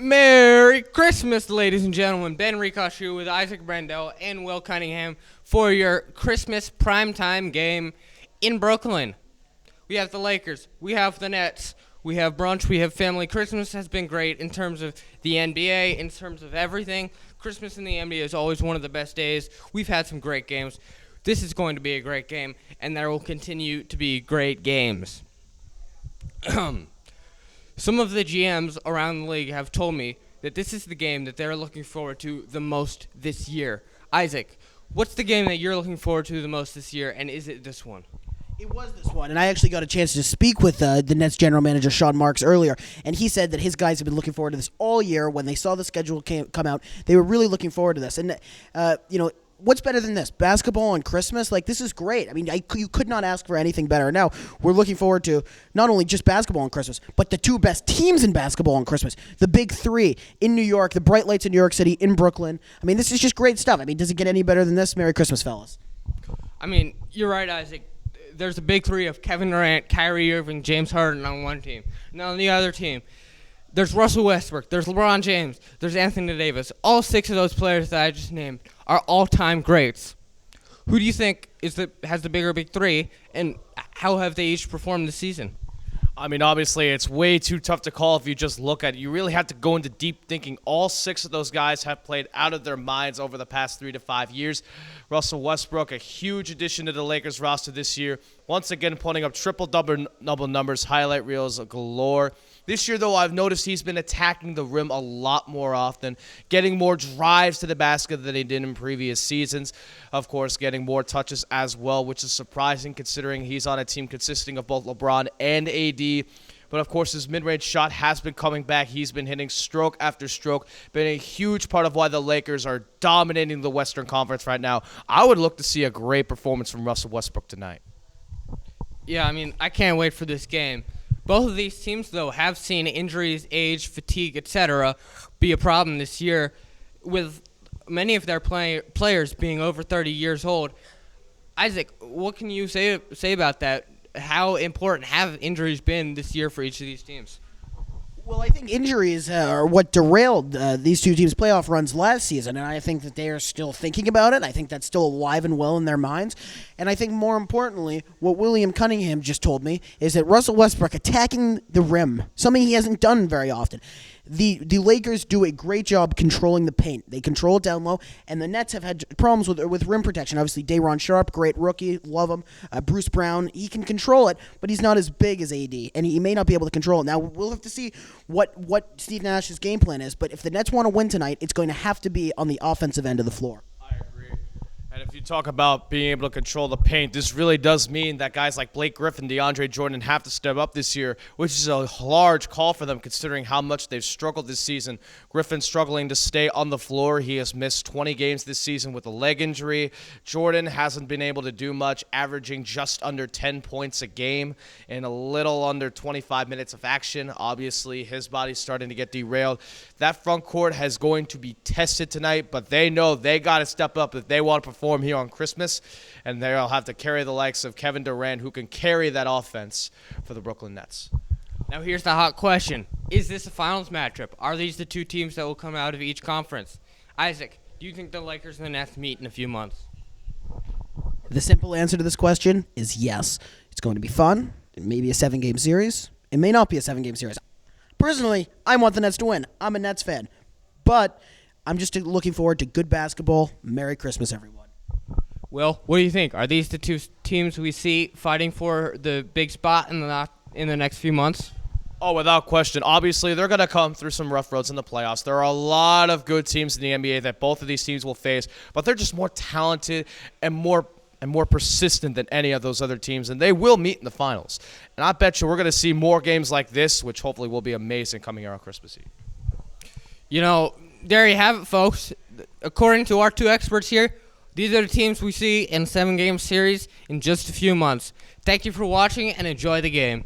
Merry Christmas, ladies and gentlemen. Ben Ricashu with Isaac Brendel and Will Cunningham for your Christmas primetime game in Brooklyn. We have the Lakers. We have the Nets. We have brunch. We have family. Christmas has been great in terms of the NBA, in terms of everything. Christmas in the NBA is always one of the best days. We've had some great games. This is going to be a great game, and there will continue to be great games. Some of the GMs around the league have told me that this is the game that they're looking forward to the most this year. Isaac, what's the game that you're looking forward to the most this year, and is it this one? It was this one, and I actually got a chance to speak with the Nets general manager, Sean Marks, earlier, and he said that his guys have been looking forward to this all year. When they saw the schedule come out, they were really looking forward to this. And, what's better than this? Basketball on Christmas? Like, this is great. I mean, you could not ask for anything better. Now, we're looking forward to not only just basketball on Christmas, but the two best teams in basketball on Christmas. The big three in New York, the Bright Lights in New York City, in Brooklyn. I mean, this is just great stuff. I mean, does it get any better than this? Merry Christmas, fellas. I mean, you're right, Isaac. There's a big three of Kevin Durant, Kyrie Irving, James Harden on one team. Now on the other team, there's Russell Westbrook, there's LeBron James, there's Anthony Davis. All six of those players that I just named are all-time greats. Who do you think has the bigger big three, and how have they each performed this season? I mean, obviously, it's way too tough to call if you just look at it. You really have to go into deep thinking. All six of those guys have played out of their minds over the past 3 to 5 years. Russell Westbrook, a huge addition to the Lakers roster this year. Once again, putting up triple-double numbers, highlight reels galore. This year, though, I've noticed he's been attacking the rim a lot more often, getting more drives to the basket than he did in previous seasons. Of course, getting more touches as well, which is surprising considering he's on a team consisting of both LeBron and AD. But, of course, his mid-range shot has been coming back. He's been hitting stroke after stroke, been a huge part of why the Lakers are dominating the Western Conference right now. I would look to see a great performance from Russell Westbrook tonight. Yeah, I mean, I can't wait for this game. Both of these teams, though, have seen injuries, age, fatigue, etc. be a problem this year, with many of their players being over 30 years old. Isaac, what can you say about that? How important have injuries been this year for each of these teams? Well, I think injuries are what derailed these two teams' playoff runs last season, and I think that they are still thinking about it. I think that's still alive and well in their minds. And I think more importantly, what William Cunningham just told me is that Russell Westbrook attacking the rim, something he hasn't done very often. The Lakers do a great job controlling the paint. They control it down low, and the Nets have had problems with rim protection. Obviously, Day'Ron Sharpe, great rookie, love him. Bruce Brown, he can control it, but he's not as big as AD, and he may not be able to control it. Now, we'll have to see what Steve Nash's game plan is, but if the Nets want to win tonight, it's going to have to be on the offensive end of the floor. I agree. And if you talk about being able to control the paint, this really does mean that guys like Blake Griffin, DeAndre Jordan have to step up this year, which is a large call for them considering how much they've struggled this season. Griffin struggling to stay on the floor. He has missed 20 games this season with a leg injury. Jordan hasn't been able to do much, averaging just under 10 points a game in a little under 25 minutes of action. Obviously, his body's starting to get derailed. That front court is going to be tested tonight, but they know they got to step up if they want to perform here on Christmas, and they'll have to carry the likes of Kevin Durant, who can carry that offense for the Brooklyn Nets. Now here's the hot question. Is this a finals matchup? Are these the two teams that will come out of each conference? Isaac, do you think the Lakers and the Nets meet in a few months? The simple answer to this question is yes. It's going to be fun. It may be a 7-game series. It may not be a 7-game series. Personally, I want the Nets to win. I'm a Nets fan. But I'm just looking forward to good basketball. Merry Christmas, everyone. Will, what do you think? Are these the two teams we see fighting for the big spot in the next few months? Oh, without question. Obviously, they're going to come through some rough roads in the playoffs. There are a lot of good teams in the NBA that both of these teams will face, but they're just more talented and more persistent than any of those other teams, and they will meet in the finals. And I bet you we're going to see more games like this, which hopefully will be amazing coming here on Christmas Eve. You know, there you have it, folks. According to our two experts here, these are the teams we see in 7-game series in just a few months. Thank you for watching and enjoy the game.